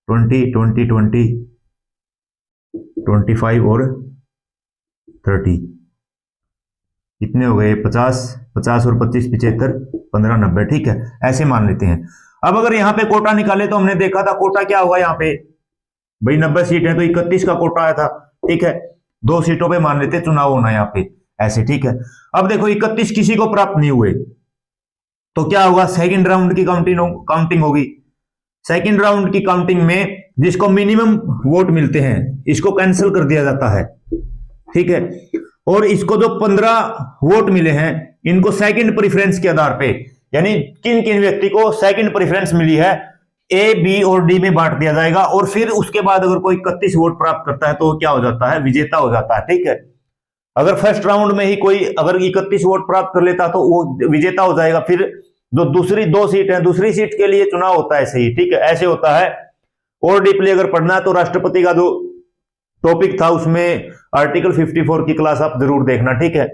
20 20 20 25 और 30, कितने हो गए 50 50 और 25 75 15 90। ठीक है, ऐसे मान लेते हैं। अब अगर यहाँ पे कोटा निकाले तो हमने देखा था कोटा क्या होगा, यहाँ पे भाई 90 सीट है तो 31 का कोटा आया था। ठीक है, 2 सीटों पे मान लेते चुनाव होना यहाँ पे, ऐसे। ठीक है, अब देखो 31 किसी को प्राप्त नहीं हुए तो क्या होगा, सेकंड राउंड की काउंटिंग होगी। सेकंड राउंड की काउंटिंग में जिसको मिनिमम वोट मिलते हैं इसको कैंसिल कर दिया जाता है। ठीक है, और इसको जो 15 वोट मिले हैं इनको सेकंड प्रेफरेंस के आधार पे, यानी किन किन व्यक्ति को सेकंड प्रेफरेंस मिली है, A B और D में बांट दिया जाएगा। और फिर उसके बाद अगर कोई 31 वोट प्राप्त करता है तो क्या हो जाता है, विजेता हो जाता है। ठीक है, अगर फर्स्ट राउंड में ही कोई अगर 31 वोट प्राप्त कर लेता तो वो विजेता हो जाएगा। फिर जो दूसरी 2 सीट है, दूसरी सीट के लिए चुनाव होता है, सही। ठीक है, ऐसे होता है। और डीपली अगर पढ़ना है तो राष्ट्रपति का जो टॉपिक था उसमें आर्टिकल 54 की क्लास आप जरूर देखना। ठीक है,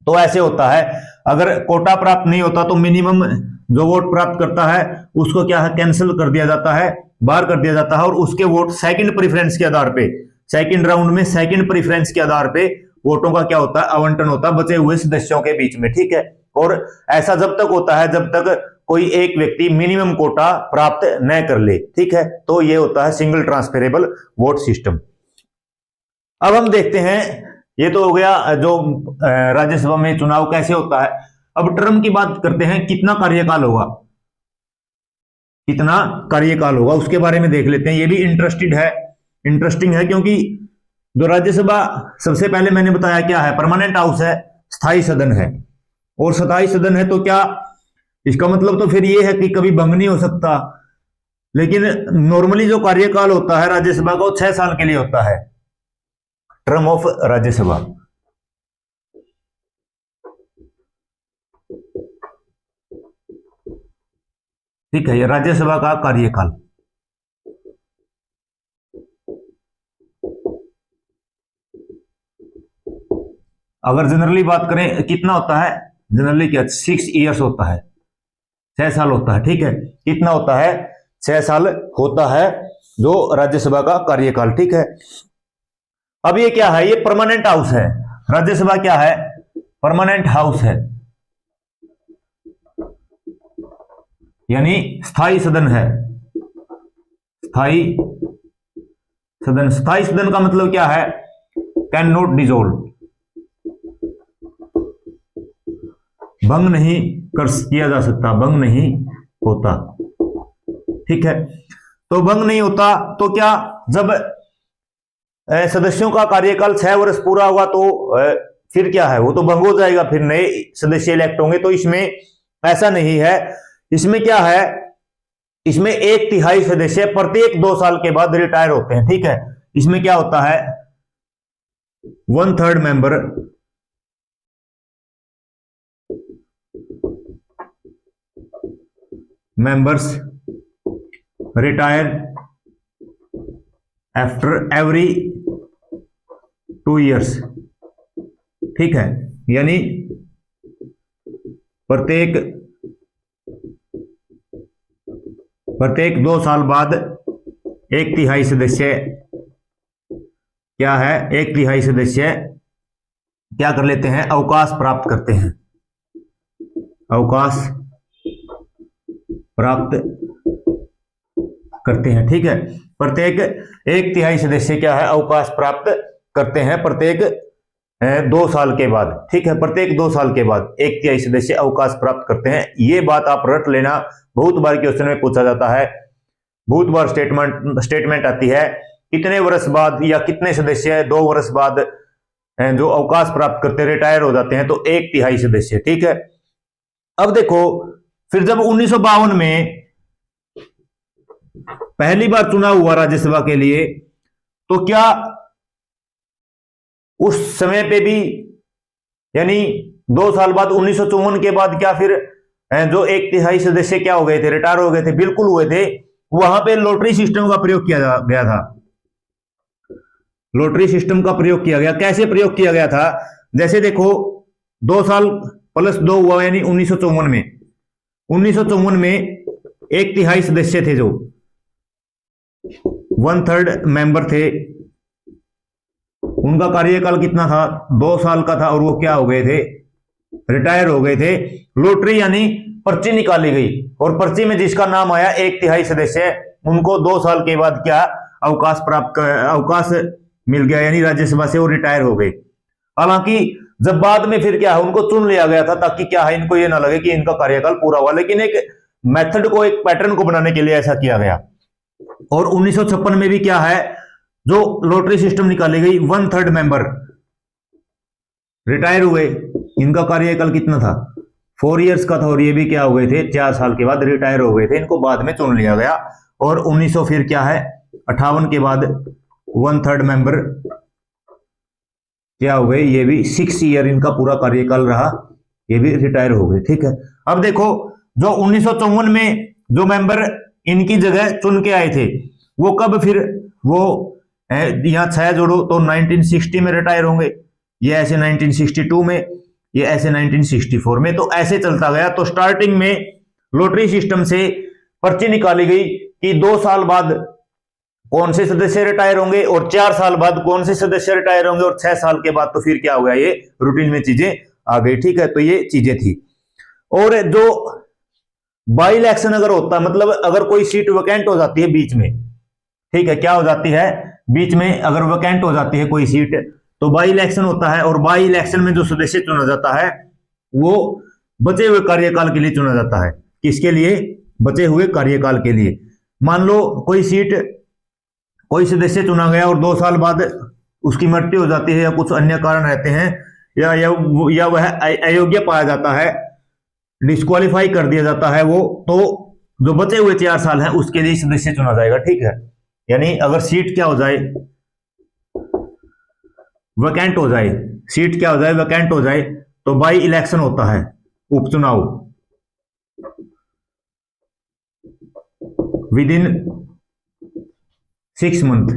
तो ऐसे होता है। अगर कोटा प्राप्त नहीं होता तो मिनिमम जो वोट प्राप्त करता है उसको क्या है, कैंसिल कर दिया जाता है बाहर कर दिया जाता है और उसके वोट सेकंड प्रेफरेंस के आधार पे, सेकंड राउंड में सेकंड प्रेफरेंस के आधार पे वोटों का क्या होता है, आवंटन होता है बचे हुए सदस्यों के बीच में, ठीक है। और ऐसा जब तक होता है जब तक कोई एक व्यक्ति मिनिमम कोटा प्राप्त न कर ले, ठीक है। तो ये होता है सिंगल ट्रांसफरेबल वोट सिस्टम। अब हम देखते हैं, ये तो हो गया जो राज्यसभा में चुनाव कैसे होता है। अब टर्म की बात करते हैं, कितना कार्यकाल होगा, कितना कार्यकाल होगा उसके बारे में देख लेते हैं। ये भी इंटरेस्टिंग है क्योंकि जो राज्यसभा सबसे पहले मैंने बताया क्या है, परमानेंट हाउस है, स्थायी सदन है। और स्थायी सदन है तो क्या इसका मतलब तो फिर ये है कि कभी भंग नहीं हो सकता। लेकिन नॉर्मली जो कार्यकाल होता है राज्यसभा का वो 6 साल के लिए होता है, टर्म ऑफ राज्यसभा। ठीक है, ये राज्यसभा का कार्यकाल। अगर जनरली बात करें कितना होता है, जनरली क्या 6 इयर्स होता है, 6 साल होता है, ठीक है। कितना होता है, 6 साल होता है जो राज्यसभा का कार्यकाल, ठीक है। अब ये क्या है, ये परमानेंट हाउस है, राज्यसभा क्या है, परमानेंट हाउस है, यानी स्थायी सदन है। स्थायी सदन, स्थायी सदन का मतलब क्या है, कैन नॉट डिसॉल्व, भंग नहीं किया जा सकता, भंग नहीं होता, ठीक है। तो भंग नहीं होता तो क्या, जब सदस्यों का कार्यकाल 6 वर्ष पूरा हुआ तो फिर क्या है, वो तो भंग हो जाएगा, फिर नए सदस्य इलेक्ट होंगे। तो इसमें ऐसा नहीं है, इसमें क्या है, इसमें 1/3 सदस्य प्रत्येक 2 साल के बाद रिटायर होते हैं, ठीक है। इसमें क्या होता है, 1/3 member members retire after every 2 years, ठीक है। यानी प्रत्येक 2 साल बाद 1/3 सदस्य क्या है, 1/3 सदस्य क्या कर लेते हैं, अवकाश प्राप्त करते हैं, अवकाश प्राप्त करते हैं, ठीक है। प्रत्येक 1/3 सदस्य क्या है, अवकाश प्राप्त करते हैं प्रत्येक 2 साल के बाद, ठीक है। प्रत्येक 2 साल के बाद 1/3 सदस्य अवकाश प्राप्त करते हैं। ये बात आप रट लेना, बहुत बार क्वेश्चन में पूछा जाता है, बहुत बार स्टेटमेंट आती है, कितने वर्ष बाद या कितने सदस्य 2 वर्ष बाद जो अवकाश प्राप्त करते रिटायर हो जाते हैं, तो 1/3 सदस्य, ठीक है। अब देखो, फिर जब 1952 में पहली बार चुनाव हुआ राज्यसभा के लिए, तो क्या उस समय पे भी, यानी 2 साल बाद 1954 के बाद क्या फिर जो 1/3 सदस्य क्या हो गए थे, रिटायर हो गए थे, बिल्कुल हुए थे। वहां पे लॉटरी सिस्टम का प्रयोग किया गया था, लॉटरी सिस्टम का प्रयोग किया गया। कैसे प्रयोग किया गया था, जैसे देखो 2 साल प्लस 2 हुआ, यानी 1954 में 1/3 सदस्य थे, जो 1/3 मेंबर थे, उनका कार्यकाल कितना था, 2 साल का था, और वो क्या हो गए थे, रिटायर हो गए थे। लॉटरी यानी पर्ची निकाली गई, और पर्ची में जिसका नाम आया 1/3 सदस्य, उनको 2 साल के बाद क्या अवकाश मिल गया, यानी राज्यसभा से वो रिटायर हो गए। हालांकि जब बाद में फिर क्या है, उनको चुन लिया गया था, ताकि क्या है, इनको ये ना लगे कि इनका कार्यकाल पूरा हुआ, लेकिन एक मेथड को, एक पैटर्न को बनाने के लिए ऐसा किया गया। और 1956 में भी क्या है, जो लॉटरी सिस्टम निकाली गई, 1/3 मेंबर रिटायर हुए, इनका कार्यकाल कितना था, 4 इयर्स का था, और ये भी क्या हो गए थे, 4 साल के बाद रिटायर हो गए थे, इनको बाद में चुन लिया गया। और 1900 फिर क्या है, 58 के बाद 1/3 मेंबर क्या हो गए, ये भी 6 ईयर इनका पूरा कार्यकाल रहा, ये भी रिटायर हो गए, ठीक है। अब देखो, जो 1954 में जो मेंबर इनकी जगह चुन के आए थे, वो कब फिर वो यहां 6 जोड़ो तो 1960 में रिटायर होंगे, ये ऐसे 1962 में, ये ऐसे 1964 में, तो ऐसे चलता गया। तो स्टार्टिंग में लॉटरी सिस्टम से पर्ची निकाली गई कि 2 साल बाद कौन से सदस्य रिटायर होंगे और 4 साल बाद कौन से सदस्य रिटायर होंगे और 6 साल के बाद तो फिर क्या हो गया, ये रूटीन में चीजें आ गई। ठीक है, तो ये चीजें थी। और जो बाई इलेक्शन अगर होता, मतलब अगर कोई सीट वैकेंट हो जाती है बीच में, ठीक है, क्या हो जाती है, बीच में अगर वैकेंट हो जाती है कोई सीट, तो बाई इलेक्शन होता है। और बाई इलेक्शन में जो सदस्य चुना जाता है वो बचे हुए कार्यकाल के लिए चुना जाता है। किसके लिए? बचे हुए कार्यकाल के लिए। मान लो कोई सीट, कोई सदस्य चुना गया और 2 साल बाद उसकी मृत्यु हो जाती है या कुछ अन्य कारण रहते हैं, या वह अयोग्य पाया जाता है, डिस्क्वालीफाई कर दिया जाता है वो, तो जो बचे हुए 4 साल है उसके लिए सदस्य चुना जाएगा। ठीक है, यानी अगर सीट क्या हो जाए, वैकेंट हो जाए, सीट क्या हो जाए, वैकेंट हो जाए, तो बाई इलेक्शन होता है, उपचुनाव, विद इन 6 मंथ,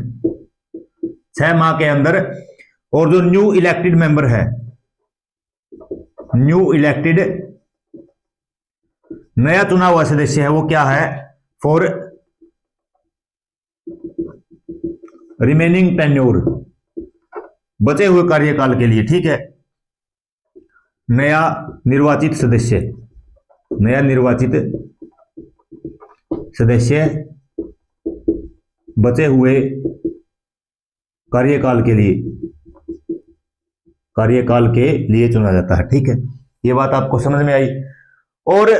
6 माह के अंदर। और जो न्यू इलेक्टेड मेंबर है, न्यू इलेक्टेड, नया चुना हुआ सदस्य है, वो क्या है, फॉर रिमेनिंग टेन्योर, बचे हुए कार्यकाल के लिए। ठीक है, नया निर्वाचित सदस्य, नया निर्वाचित सदस्य बचे हुए कार्यकाल के लिए, कार्यकाल के लिए चुना जाता है। ठीक है, ये बात आपको समझ में आई। और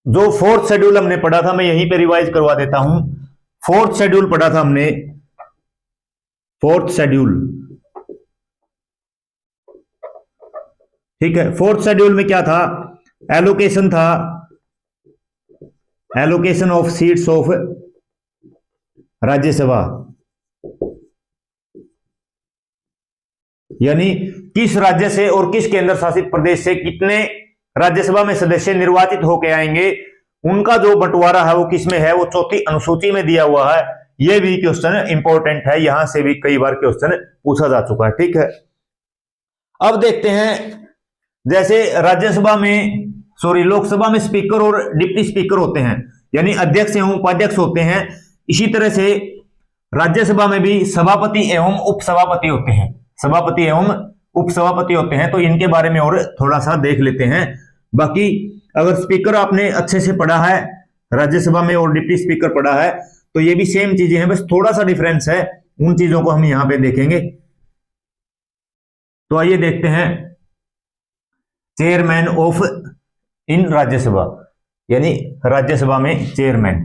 जो 4th शेड्यूल हमने पढ़ा था, मैं यहीं पे रिवाइज करवा देता हूं। 4th शेड्यूल पढ़ा था हमने, 4th शेड्यूल, ठीक है। 4th शेड्यूल में क्या था, एलोकेशन था, allocation of seats of Rajya Sabha, यानी किस राज्य से और किस केंद्र शासित प्रदेश से कितने राज्यसभा में सदस्य निर्वाचित होकर आएंगे, उनका जो बंटवारा है वो किसमें है, वो 4th अनुसूची में दिया हुआ है। ये भी क्वेश्चन इंपॉर्टेंट है, यहां से भी कई बार क्वेश्चन पूछा जा चुका है। ठीक है, अब देखते हैं, जैसे राज्यसभा में, सॉरी, लोकसभा में स्पीकर और डिप्टी स्पीकर होते हैं, यानी अध्यक्ष एवं उपाध्यक्ष होते हैं। इसी तरह से राज्यसभा में भी सभापति एवं उपसभापति होते हैं, सभापति एवं उपसभापति होते हैं। तो इनके बारे में और थोड़ा सा देख लेते हैं। बाकी अगर स्पीकर आपने अच्छे से पढ़ा है राज्यसभा में और डिप्टी स्पीकर पढ़ा है, तो ये भी सेम चीजें हैं, बस थोड़ा सा डिफरेंस है, उन चीजों को हम यहां पे देखेंगे। तो आइए देखते हैं, चेयरमैन ऑफ इन राज्यसभा, यानी राज्यसभा में चेयरमैन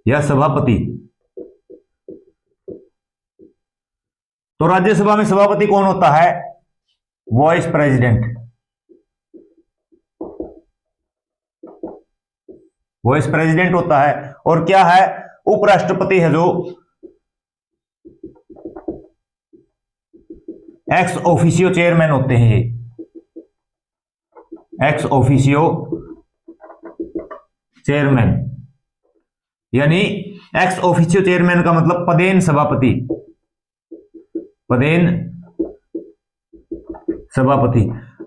या सभापति। तो राज्यसभा में सभापति कौन होता है, वाइस प्रेसिडेंट, वाइस प्रेसिडेंट होता है। और क्या है, उपराष्ट्रपति है जो एक्स ऑफिशियो चेयरमैन होते हैं, ये एक्स ऑफिशियो चेयरमैन, यानी एक्स ऑफिशियो चेयरमैन का मतलब पदेन सभापति, पदेन सभापति।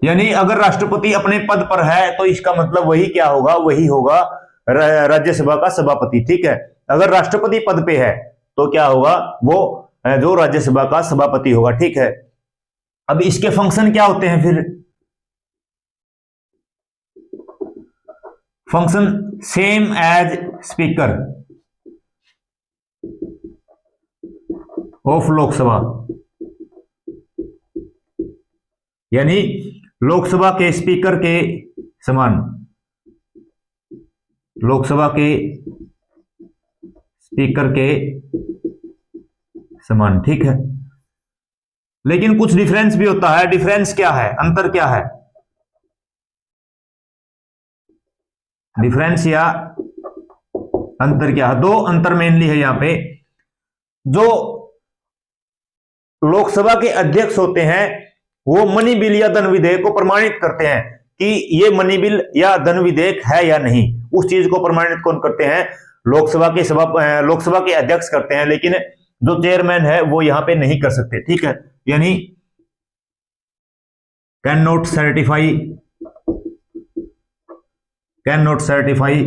यानी अगर राष्ट्रपति अपने पद पर है तो इसका मतलब वही क्या होगा, वही होगा राज्यसभा का सभापति। ठीक है, अगर राष्ट्रपति पद पे है तो क्या होगा, वो जो राज्यसभा का सभापति होगा। ठीक है, अब इसके फंक्शन क्या होते हैं फिर, function same as speaker of Lok Sabha, यानी लोकसभा के स्पीकर के समान, लोकसभा के स्पीकर के समान। ठीक है, लेकिन कुछ डिफरेंस भी होता है। डिफरेंस क्या है, अंतर क्या है, डिफरेंस या अंतर क्या है, 2 अंतर मेनली है यहां पे। जो लोकसभा के अध्यक्ष होते हैं वो मनी बिल या धन विधेयक को प्रमाणित करते हैं कि ये मनी बिल या धन विधेयक है या नहीं। उस चीज को प्रमाणित कौन करते हैं, लोकसभा के अध्यक्ष करते हैं, लेकिन जो चेयरमैन है वो यहां पे नहीं कर सकते। ठीक है, यानी can not can not certify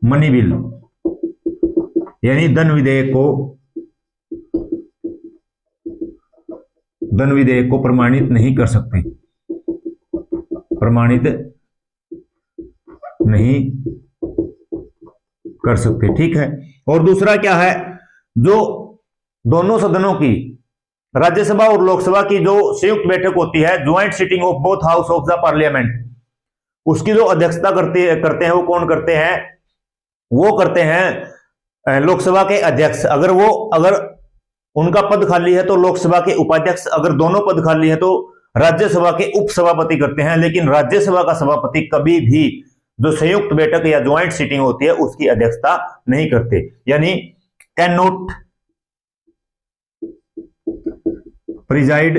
money bill, यानी धन विधेयक को प्रमाणित नहीं कर सकते, प्रमाणित नहीं कर सकते। ठीक है। और दूसरा क्या है, जो दोनों सदनों की, राज्यसभा और लोकसभा की जो संयुक्त बैठक होती है, joint sitting of both house of the parliament, उसकी जो अध्यक्षता करते हैं वो कौन करते हैं? वो करते हैं लोकसभा के अध्यक्ष। अगर उनका पद खाली है तो लोकसभा के उपाध्यक्ष, अगर दोनों पद खाली है तो राज्यसभा के उपसभापति करते हैं। लेकिन राज्यसभा का सभापति कभी भी जो संयुक्त बैठक या ज्वाइंट सिटिंग होती है उसकी अध्यक्षता नहीं करते, यानी can not preside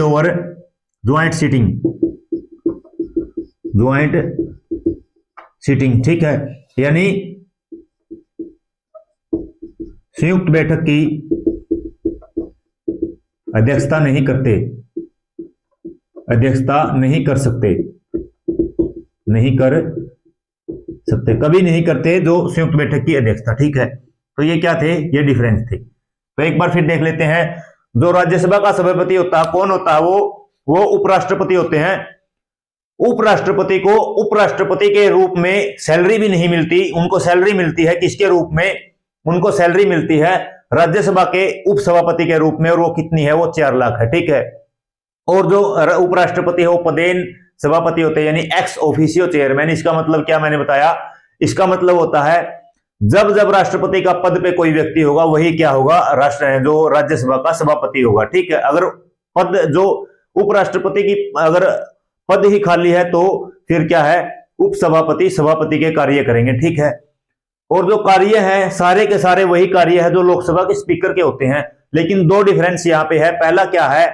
over joint sitting. ठीक है, यानी संयुक्त बैठक की अध्यक्षता नहीं कर सकते, कभी नहीं करते जो संयुक्त बैठक की अध्यक्षता। ठीक है, तो ये क्या थे? ये डिफरेंस थे। तो एक बार फिर देख लेते हैं। जो राज्यसभा का सभापति होता है, कौन होता है? वो उपराष्ट्रपति होते हैं। उपराष्ट्रपति को उपराष्ट्रपति के रूप में सैलरी भी नहीं मिलती, उनको सैलरी मिलती है किसके रूप में? उनको सैलरी मिलती है राज्यसभा के उपसभापति के रूप में, और वो कितनी है? वो 4 लाख है। ठीक है। और जो उपराष्ट्रपति है वो पदेन सभापति होते हैं, यानी एक्स ऑफिशियो चेयरमैन। इसका मतलब क्या मैंने बताया? इसका मतलब होता है जब राष्ट्रपति का पद पे कोई व्यक्ति होगा वही क्या होगा? जो राज्यसभा का सभापति होगा। ठीक है। अगर पद जो उपराष्ट्रपति की अगर पद ही खाली है तो फिर क्या है? उपसभापति सभापति के कार्य करेंगे। ठीक है। और जो कार्य है सारे के सारे वही कार्य है जो लोकसभा के स्पीकर के होते हैं। लेकिन 2 डिफरेंस यहां पे है। पहला क्या है?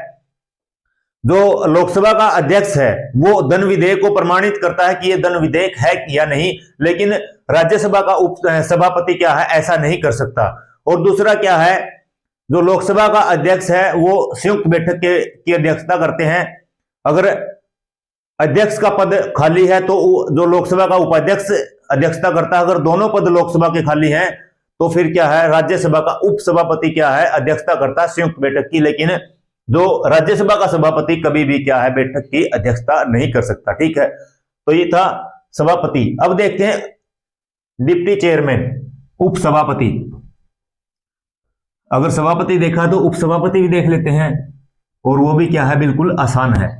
जो लोकसभा का अध्यक्ष है वो धन विधेयक को प्रमाणित करता है कि ये धन विधेयक है या नहीं, लेकिन राज्यसभा का उप सभापति क्या है? ऐसा नहीं कर सकता। और दूसरा क्या है? जो लोकसभा का अध्यक्ष है वो संयुक्त बैठक की अध्यक्षता करते हैं। अगर अध्यक्ष का पद खाली है तो जो लोकसभा का उपाध्यक्ष अध्यक्षता करता है। अगर दोनों पद लोकसभा के खाली हैं तो फिर क्या है? राज्यसभा का उपसभापति क्या है? अध्यक्षता करता है संयुक्त बैठक की। लेकिन जो राज्यसभा का सभापति कभी भी क्या है? बैठक की अध्यक्षता नहीं कर सकता। ठीक है। तो ये था सभापति। अब देखते हैं डिप्टी चेयरमैन, उपसभापति। अगर सभापति देखा तो उपसभापति भी देख लेते हैं, और वो भी क्या है? बिल्कुल आसान है।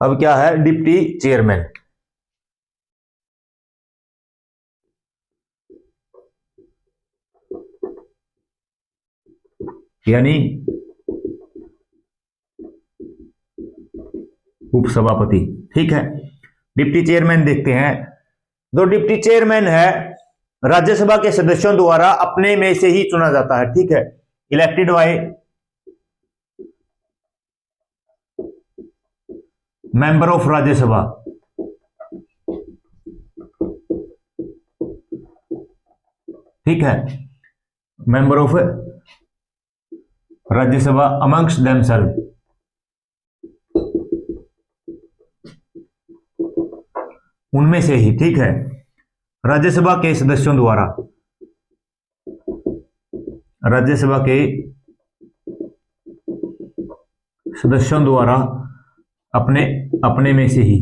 अब क्या है? Deputy chairman. यानी उपसभापति। ठीक है। डिप्टी चेयरमैन देखते हैं। जो डिप्टी चेयरमैन है राज्यसभा के सदस्यों द्वारा अपने में से ही चुना जाता है। ठीक है। Elected by member of Rajya Sabha. ठीक है। Member of Rajya Sabha amongst themself. उनमें से ही। ठीक है। राज्यसभा के सदस्यों द्वारा, राज्यसभा के सदस्यों द्वारा अपने में से ही,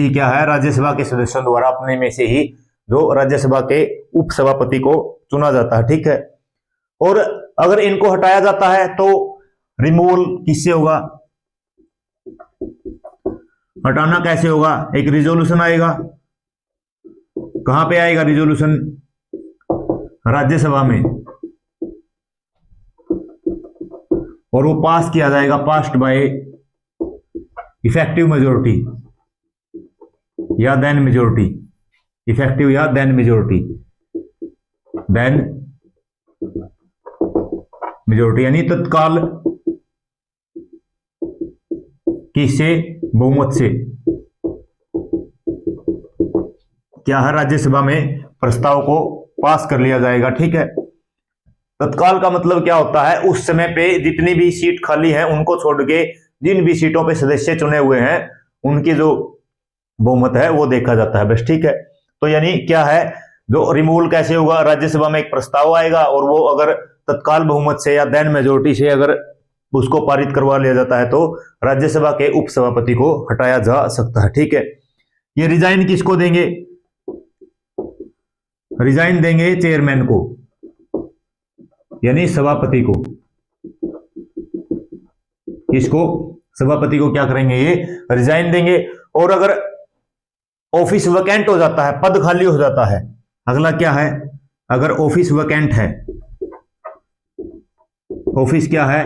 क्या है? राज्यसभा के सदस्यों द्वारा अपने में से ही जो राज्यसभा के उपसभापति को चुना जाता है। ठीक है। और अगर इनको हटाया जाता है तो रिमूवल किससे होगा? हटाना कैसे होगा? एक रिजोल्यूशन आएगा। कहां पे आएगा रिजोल्यूशन? राज्यसभा में। और वो पास किया जाएगा, पास्ड बाय इफेक्टिव मेजोरिटी या देन मेजोरिटी। इफेक्टिव या देन मेजोरिटी, देन मेजोरिटी यानी तत्काल किससे, बहुमत से क्या है, राज्यसभा में प्रस्ताव को पास कर लिया जाएगा। ठीक है, तत्काल का मतलब क्या होता है, उस समय पे जितनी भी सीट खाली है उनको छोड़ के जिन भी सीटों पे सदस्य चुने हुए हैं उनकी जो बहुमत है वो देखा जाता है बस। ठीक है, तो यानी क्या है, जो रिमूवल कैसे होगा, राज्यसभा में एक प्रस्ताव आएगा और वो अगर तत्काल बहुमत से या देन मेजोरिटी से अगर उसको पारित करवा लिया जाता है तो राज्यसभा के उपसभापति को हटाया जा सकता है। ठीक है, ये रिजाइन किसको देंगे, रिजाइन देंगे चेयरमैन को यानी सभापति को। किसको, सभापति को क्या करेंगे, ये रिजाइन देंगे। और अगर ऑफिस वैकेंट हो जाता है, पद खाली हो जाता है, अगला क्या है, अगर ऑफिस वैकेंट है, ऑफिस क्या है,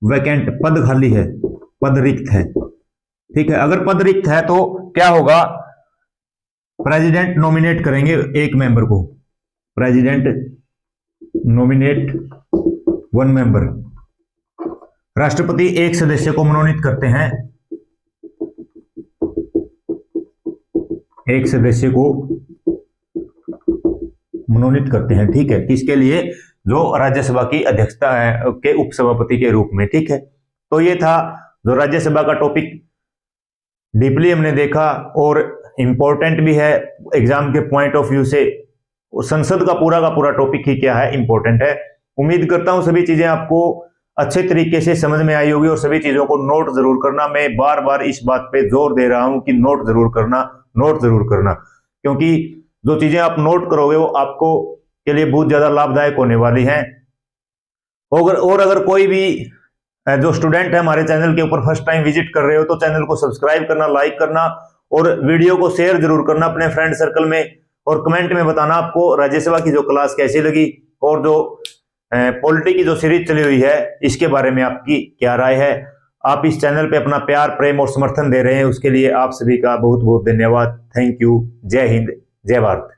वैकेंट, पद खाली है, पद रिक्त है। ठीक है, अगर पद रिक्त है तो क्या होगा, प्रेसिडेंट नॉमिनेट करेंगे एक मेंबर को, प्रेसिडेंट नॉमिनेट वन मेंबर, राष्ट्रपति एक सदस्य को मनोनीत करते हैं, एक सदस्य को मनोनीत करते हैं। ठीक है, किसके लिए, जो राज्यसभा की अध्यक्षता है के उपसभापति के रूप में। ठीक है, तो ये था जो राज्यसभा का टॉपिक, डीपली हमने देखा और इंपॉर्टेंट भी है एग्जाम के पॉइंट ऑफ व्यू से। संसद का पूरा टॉपिक ही क्या है, इंपॉर्टेंट है। उम्मीद करता हूं सभी चीजें आपको अच्छे तरीके से समझ में आई होगी और सभी चीजों को नोट जरूर करना। मैं बार बार इस बात पे जोर दे रहा हूं कि नोट जरूर करना, नोट जरूर करना, क्योंकि जो चीजें आप नोट करोगे वो आपको के लिए बहुत ज्यादा लाभदायक होने वाली हैं। और अगर कोई भी जो स्टूडेंट है हमारे चैनल के ऊपर फर्स्ट टाइम विजिट कर रहे हो तो चैनल को सब्सक्राइब करना, लाइक करना और वीडियो को शेयर जरूर करना अपने फ्रेंड सर्कल में, और कमेंट में बताना आपको राज्यसभा की जो क्लास कैसी लगी और जो पॉलिटी की जो सीरीज चली हुई है इसके बारे में आपकी क्या राय है। आप इस चैनल पे अपना प्यार, प्रेम और समर्थन दे रहे हैं, उसके लिए आप सभी का बहुत बहुत धन्यवाद। Thank you. जय हिंद, जय भारत।